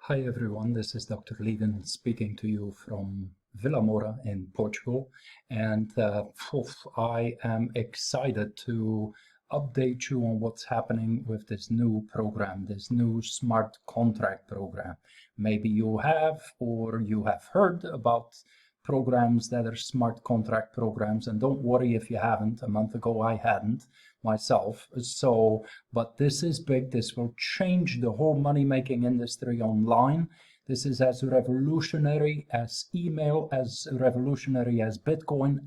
Hi everyone, this is Dr. Levin speaking to you from Vila Moura in Portugal, and I am excited to update you on what's happening with this new program, this new smart contract program. Maybe you have or you have heard about programs that are smart contract programs, and don't worry if you haven't. A month ago I hadn't myself. But this is big. This will change the whole money-making industry online. This is as revolutionary as email, as revolutionary as Bitcoin,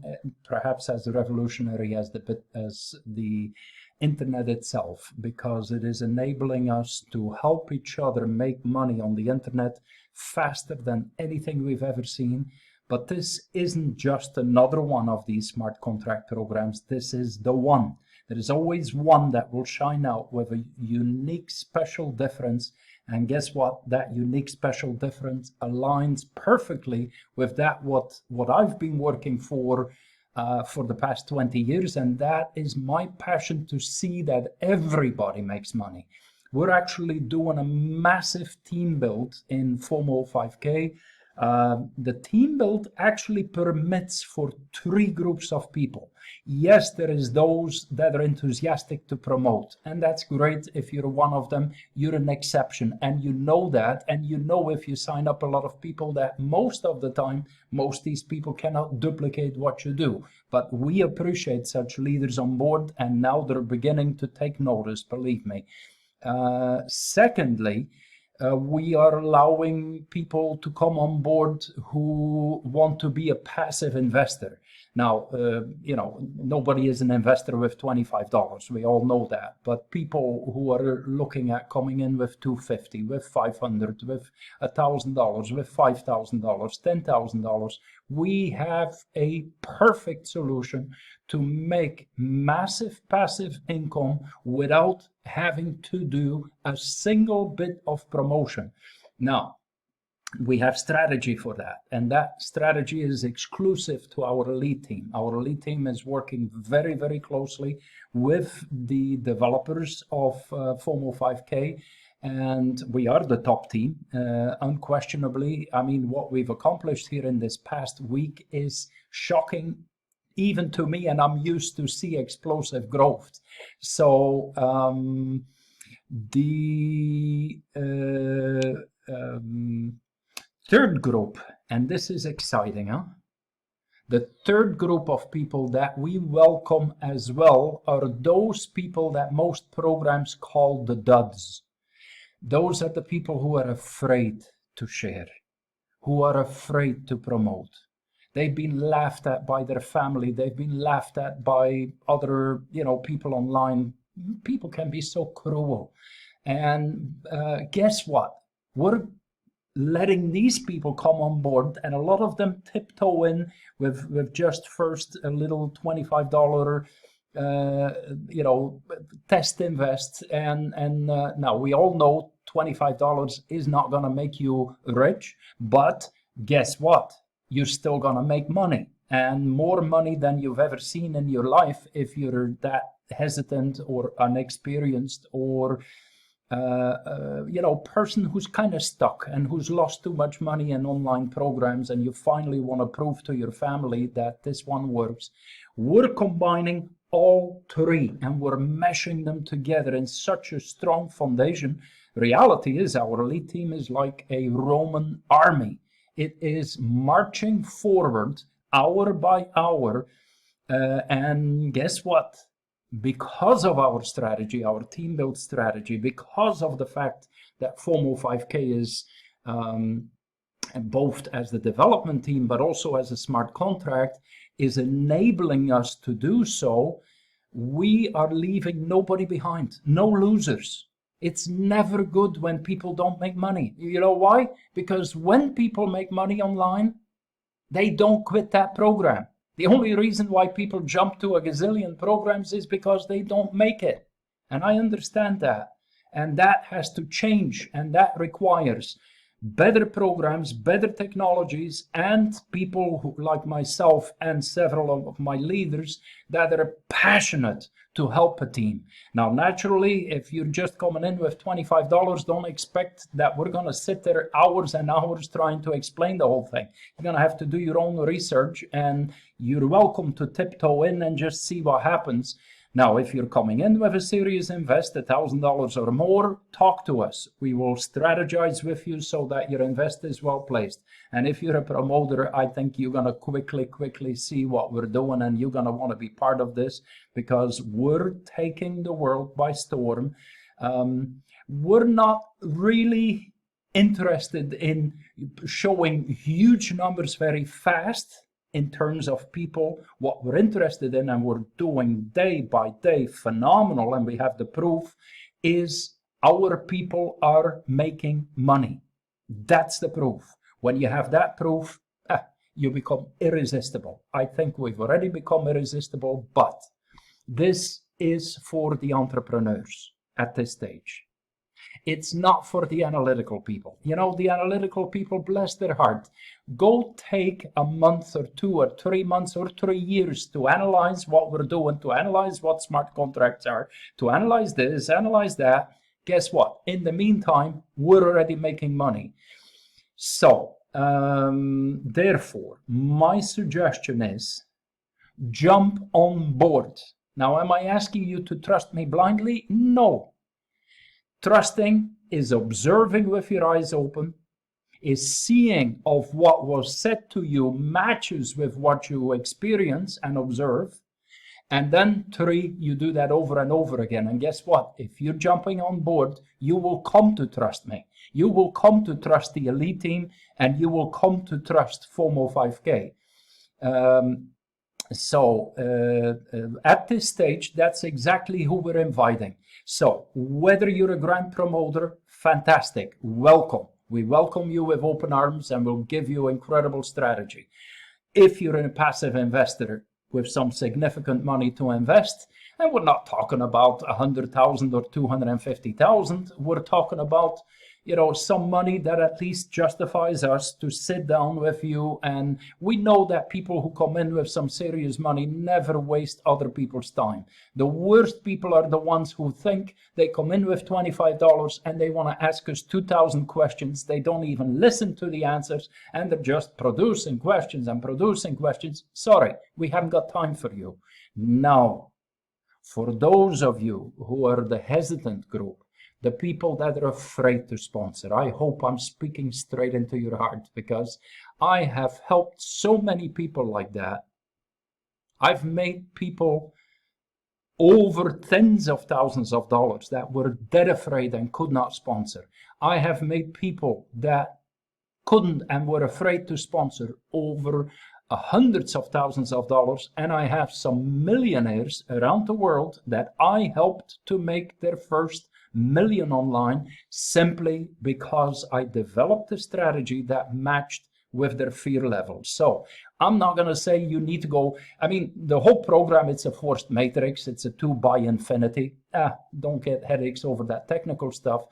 perhaps as revolutionary as the internet itself, because it is enabling us to help each other make money on the internet faster than anything we've ever seen. But this isn't just another one of these smart contract programs. This is the one. There is always one that will shine out with a unique special difference. And guess what? That unique special difference aligns perfectly with what I've been working for the past 20 years. And that is my passion, to see that everybody makes money. We're actually doing a massive team build in Fomo 5K. The team build actually permits for 3 groups of people. Yes, there is those that are enthusiastic to promote, and that's great. If you're one of them, you're an exception, and you know that, and you know if you sign up a lot of people that most of the time, most these people cannot duplicate what you do. But we appreciate such leaders on board, and now they're beginning to take notice, believe me. Secondly, we are allowing people to come on board who want to be a passive investor. Now, nobody is an investor with $25. We all know that. But people who are looking at coming in with $250, with $500, with $1,000, with $5,000, $10,000, we have a perfect solution to make massive passive income without having to do a single bit of promotion. Now, we have strategy for that, and that strategy is exclusive to our elite team. Our elite team is working very, very closely with the developers of Fomo 5K, and we are the top team, unquestionably. I mean, what we've accomplished here in this past week is shocking, even to me, and I'm used to see explosive growth. So the third group, and this is exciting, huh? The third group of people that we welcome as well are those people that most programs call the duds. Those are the people who are afraid to share, who are afraid to promote. They've been laughed at by their family. They've been laughed at by other, people online. People can be so cruel. And guess what? We're letting these people come on board, and a lot of them tiptoe in with just first a little $25 test invest, and now we all know $25 is not going to make you rich, but guess what? You're still going to make money, and more money than you've ever seen in your life if you're that hesitant or unexperienced or person who's kind of stuck and who's lost too much money in online programs, and you finally want to prove to your family that this one works. We're combining all 3 and we're meshing them together in such a strong foundation. Reality is our elite team is like a Roman army. It is marching forward hour by hour, and guess what? Because of our strategy, our team build strategy, because of the fact that Fomo 5K is both as the development team but also as a smart contract, is enabling us to do so, we are leaving nobody behind, no losers. It's never good when people don't make money. You know why? Because when people make money online, they don't quit that program. The only reason why people jump to a gazillion programs is because they don't make it. And I understand that. And that has to change. And that requires better programs, better technologies, and people who, like myself and several of my leaders that are passionate to help a team. Now, naturally, if you're just coming in with $25, don't expect that we're going to sit there hours and hours trying to explain the whole thing. You're going to have to do your own research, and you're welcome to tiptoe in and just see what happens. Now, if you're coming in with a serious invest, $1,000 or more, talk to us. We will strategize with you so that your invest is well placed. And if you're a promoter, I think you're going to quickly see what we're doing, and you're going to want to be part of this, because we're taking the world by storm. We're not really interested in showing huge numbers very fast in terms of people. What we're interested in, and we're doing day by day phenomenal, and we have the proof, is our people are making money. That's the proof. When you have that proof, you become irresistible. I think we've already become irresistible, but this is for the entrepreneurs at this stage. It's not for the analytical people. You know, the analytical people, bless their heart, go take a month or 2 or 3 months or 3 years to analyze what we're doing, to analyze what smart contracts are, to analyze this, analyze that. Guess what? In the meantime, we're already making money. So, therefore, my suggestion is jump on board. Now, am I asking you to trust me blindly? No. Trusting is observing with your eyes open, is seeing of what was said to you matches with what you experience and observe. And then 3, you do that over and over again. And guess what? If you're jumping on board, you will come to trust me. You will come to trust the elite team, and you will come to trust Fomo 5K. At this stage, that's exactly who we're inviting. So whether you're a grand promoter, fantastic, welcome. We welcome you with open arms, and we'll give you incredible strategy. If you're a passive investor with some significant money to invest, and we're not talking about 100,000 or 250,000, we're talking about, you know, some money that at least justifies us to sit down with you. And we know that people who come in with some serious money never waste other people's time. The worst people are the ones who think they come in with $25 and they want to ask us 2,000 questions. They don't even listen to the answers, and they're just producing questions and producing questions. Sorry, we haven't got time for you. Now, for those of you who are the hesitant group, the people that are afraid to sponsor, I hope I'm speaking straight into your heart, because I have helped so many people like that. I've made people over tens of thousands of dollars that were dead afraid and could not sponsor. I have made people that couldn't and were afraid to sponsor over hundreds of thousands of dollars, and I have some millionaires around the world that I helped to make their first million online, simply because I developed a strategy that matched with their fear level. So I'm not going to say you need to go. I mean, the whole program, it's a forced matrix. It's a 2 by infinity. Don't get headaches over that technical stuff.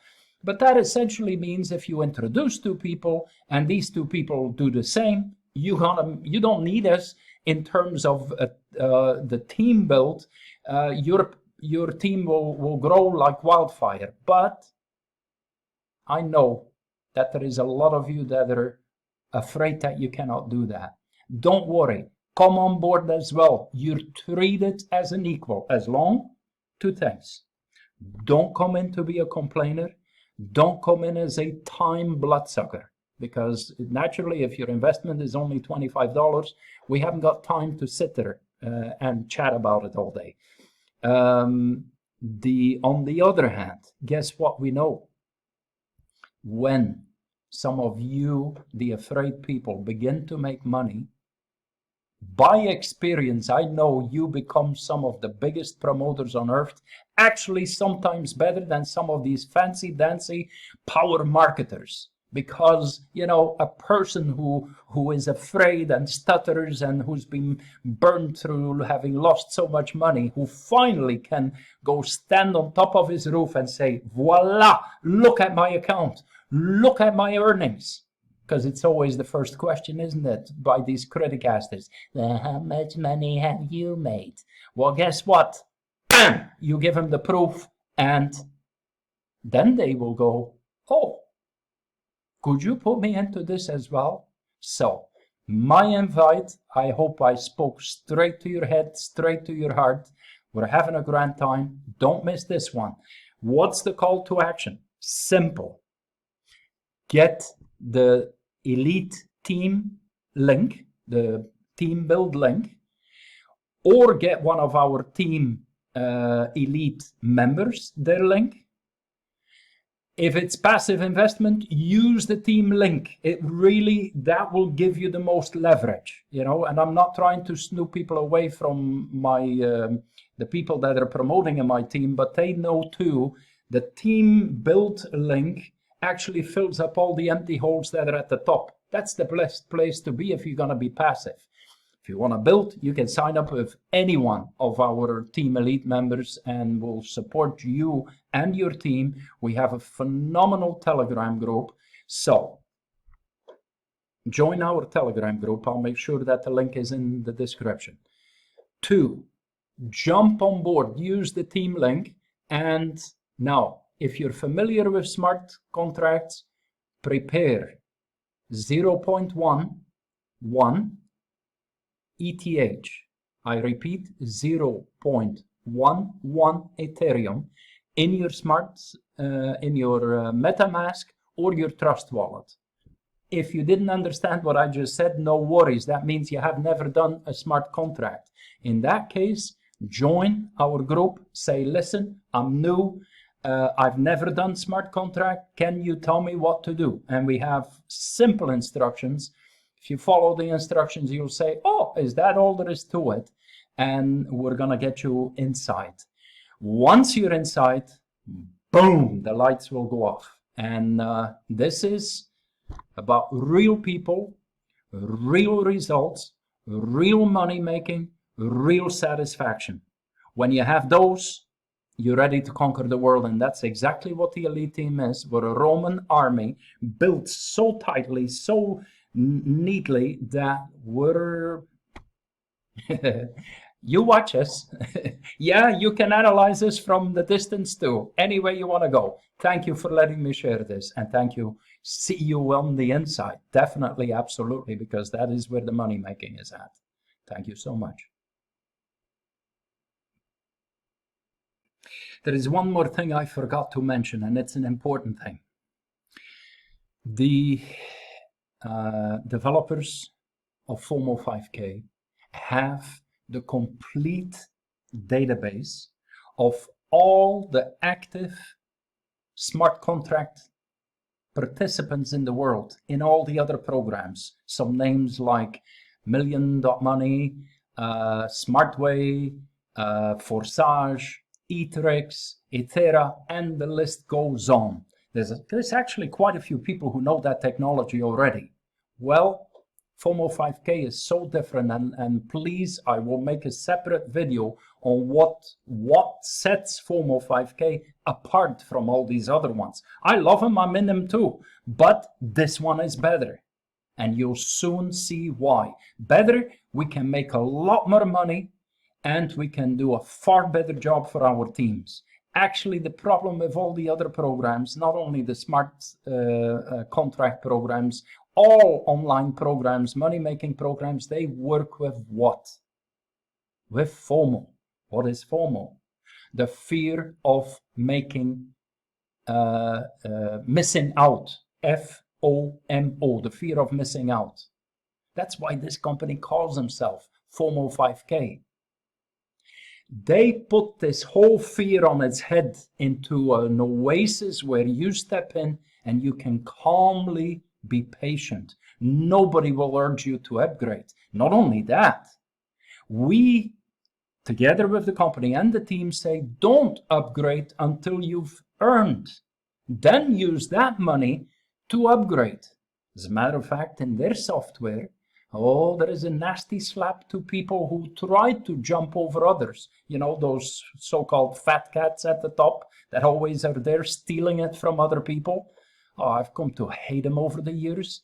But that essentially means if you introduce 2 people and these 2 people do the same, you don't need us in terms of the team build. Your team will grow like wildfire. But I know that there is a lot of you that are afraid that you cannot do that. Don't worry. Come on board as well. You're treated as an equal, as long 2 things. Don't come in to be a complainer. Don't come in as a time bloodsucker, because naturally, if your investment is only $25, we haven't got time to sit there and chat about it all day. On the other hand, guess what we know? When some of you, the afraid people, begin to make money, by experience, I know you become some of the biggest promoters on earth, actually sometimes better than some of these fancy dancy power marketers. Because, you know, a person who is afraid and stutters and who's been burned through having lost so much money, who finally can go stand on top of his roof and say, voila, look at my account. Look at my earnings. Because it's always the first question, isn't it, by these criticasters? How much money have you made? Well, guess what? Bam! You give them the proof, and then they will go, oh, could you put me into this as well? So, my invite, I hope I spoke straight to your head, straight to your heart. We're having a grand time. Don't miss this one. What's the call to action? Simple. Get the elite team link, the team build link, or get one of our team elite members their link. If it's passive investment, use the team link. It really, that will give you the most leverage, you know, and I'm not trying to snoop people away from my, the people that are promoting in my team, but they know too, the team build link actually fills up all the empty holes that are at the top. That's the best place to be if you're going to be passive. If you want to build, you can sign up with any one of our Team Elite members and we'll support you and your team. We have a phenomenal Telegram group. So join our Telegram group. I'll make sure that the link is in the description. 2, jump on board, use the team link. And now, if you're familiar with smart contracts, prepare 0.11 ETH. I repeat, 0.11 Ethereum in your MetaMask or your Trust wallet. If you didn't understand what I just said, no worries. That means you have never done a smart contract. In that case, join our group. Say, listen, I'm new. I've never done smart contract. Can you tell me what to do? And we have simple instructions. If you follow the instructions, you'll say, oh, is that all there is to it? And we're going to get you inside. Once you're inside, boom, the lights will go off. And this is about real people, real results, real money making, real satisfaction. When you have those, you're ready to conquer the world, and that's exactly what the elite team is. We're a Roman army built so tightly, so neatly that we're... You watch us. Yeah, you can analyze us from the distance too. Any way you want to go. Thank you for letting me share this, and thank you. See you on the inside. Definitely, absolutely, because that is where the money making is at. Thank you so much. There is one more thing I forgot to mention, and it's an important thing. The developers of Fomo 5K have the complete database of all the active smart contract participants in the world in all the other programs. Some names like Million.money, Smartway, Forsage, Ethereum, Ethera, and the list goes on. There's actually quite a few people who know that technology already. Well, Fomo 5K is so different, and please, I will make a separate video on what sets Fomo 5K apart from all these other ones. I love them, I'm in them too, but this one is better. And you'll soon see why. Better, we can make a lot more money, and we can do a far better job for our teams. Actually, the problem with all the other programs, not only the smart contract programs, all online programs, money-making programs, they work with what? With FOMO. What is FOMO? The fear of missing out. FOMO, the fear of missing out. That's why this company calls themselves Fomo 5K. They put this whole fear on its head into an oasis where you step in and you can calmly be patient. Nobody will urge you to upgrade. Not only that, we, together with the company and the team, say don't upgrade until you've earned. Then use that money to upgrade. As a matter of fact, in their software, there is a nasty slap to people who try to jump over others. You know, those so-called fat cats at the top that always are there stealing it from other people. oh, I've come to hate them over the years.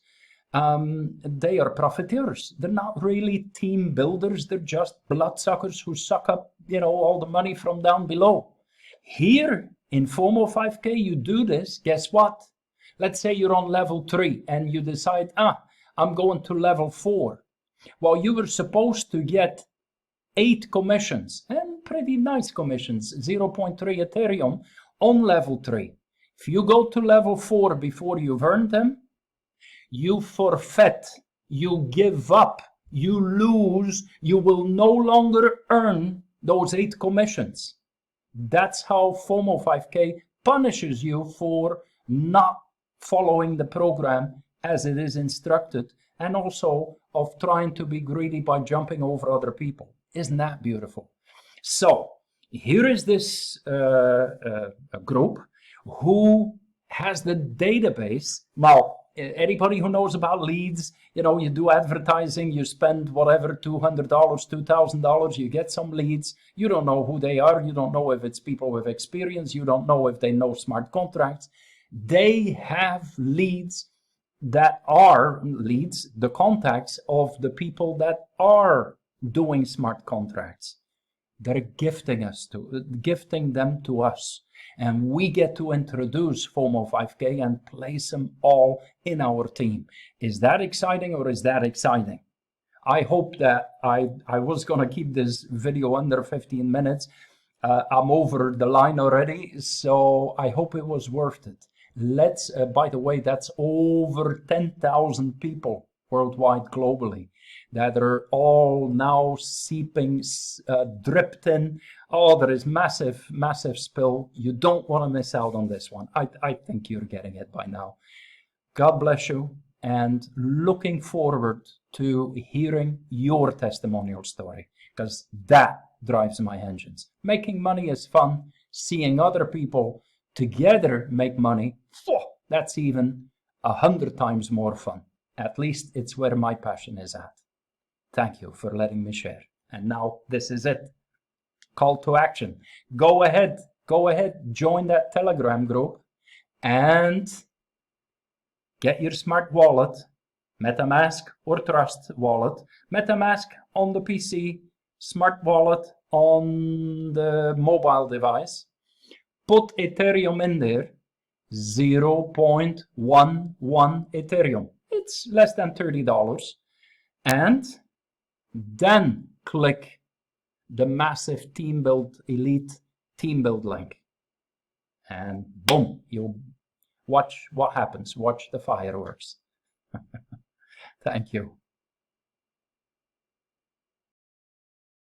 They are profiteers. They're not really team builders. They're just bloodsuckers who suck up, all the money from down below. Here in Fomo 5K, you do this. Guess what? Let's say you're on level 3 and you decide, I'm going to level 4. Well, you were supposed to get 8 commissions, and pretty nice commissions, 0.3 Ethereum on level 3. If you go to level 4 before you've earned them, you forfeit, you give up, you lose, you will no longer earn those 8 commissions. That's how Fomo 5K punishes you for not following the program as it is instructed, and also of trying to be greedy by jumping over other people. Isn't that beautiful? So here is this group who has the database. Now, anybody who knows about leads, you do advertising, you spend whatever, $200, $2,000, you get some leads. You don't know who they are. You don't know if it's people with experience. You don't know if they know smart contracts. They have leads that are the contacts of the people that are doing smart contracts. They're gifting them to us. And we get to introduce Fomo 5K and place them all in our team. Is that exciting or is that exciting? I hope that I was going to keep this video under 15 minutes. I'm over the line already, so I hope it was worth it. By the way, that's over 10,000 people worldwide, globally, that are all now seeping, dripped in. Oh, there is massive, massive spill. You don't want to miss out on this one. I think you're getting it by now. God bless you, and looking forward to hearing your testimonial story, because that drives my engines. Making money is fun. Seeing other people together make money, that's even 100 times more fun. At least it's where my passion is at. Thank you for letting me share. And now this is it. Call to action. Go ahead, join that Telegram group and get your smart wallet, MetaMask or Trust wallet. MetaMask on the PC, smart wallet on the mobile device. Put Ethereum in there, 0.11 Ethereum. It's less than $30. And then click the massive elite team build link. And boom, you'll watch what happens. Watch the fireworks. Thank you.